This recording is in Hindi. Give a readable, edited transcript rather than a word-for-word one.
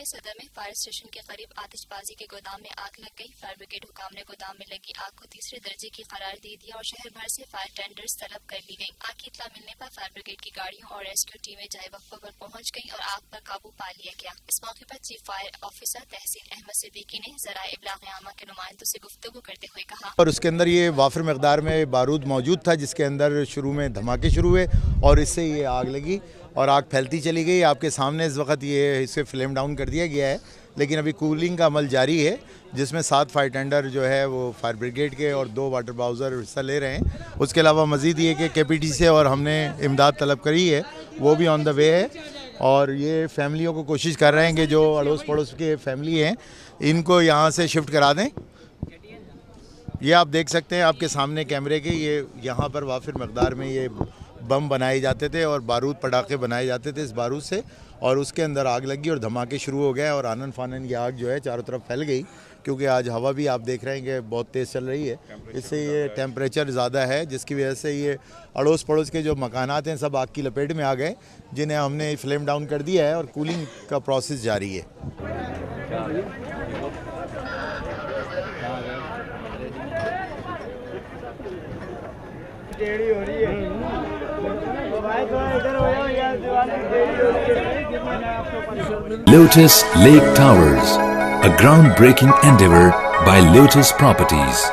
के सदर में फायर स्टेशन के करीब आतिशबाजी के गोदाम में आग लग गई। फायर ब्रिगेड हुकाम ने गोदाम में लगी आग को तीसरे दर्जे की करार दे दिया और शहर भर से फायर टेंडर्स तलब कर ली गई। आग की इत्तला मिलने पर फायर ब्रिगेड की गाड़ियों और रेस्क्यू टीमें जाए वक्त पर पहुंच गई और आग पर काबू पा लिया गया। इस मौके पर चीफ फायर ऑफिसर तहसील अहमद सिद्दीकी ने ज़राए इब्लाग आमा के नुमाइंदों से गुफ्तगू करते हुए कहा, और उसके अंदर ये वाफिर मकदार में बारूद मौजूद था, जिसके अंदर शुरू में धमाके शुरू हुए और इससे ये आग लगी और आग फैलती चली गई। आपके सामने इस वक्त ये इसे फ्लेम डाउन कर दिया गया है, लेकिन अभी कूलिंग का अमल जारी है, जिसमें 7 फायर टेंडर जो है वो फायर ब्रिगेड के और 2 वाटर बाउज़र हिस्सा ले रहे हैं। उसके अलावा मज़ीद ये कि KPT से और हमने इमदाद तलब करी है, वो भी ऑन द वे है। और ये फैमिलियों को कोशिश कर रहे हैं कि जो अड़ोस पड़ोस के फैमिली हैं इनको यहाँ से शिफ्ट करा दें। ये आप देख सकते हैं आपके सामने कैमरे के, ये यहाँ पर वाफिर मकदार में ये बम बनाए जाते थे और बारूद पटाखे बनाए जाते थे इस बारूद से, और उसके अंदर आग लगी और धमाके शुरू हो गए और आनन फानन की आग जो है चारों तरफ फैल गई। क्योंकि आज हवा भी आप देख रहे हैं कि बहुत तेज़ चल रही है, इससे ये टेम्परेचर ज़्यादा है, जिसकी वजह से ये अड़ोस पड़ोस के जो मकानात हैं सब आग की लपेट में आ गए, जिन्हें हमने फ्लेम डाउन कर दिया है और कूलिंग का प्रोसेस जारी है। Lotus Lake Towers, a groundbreaking endeavor by Lotus Properties.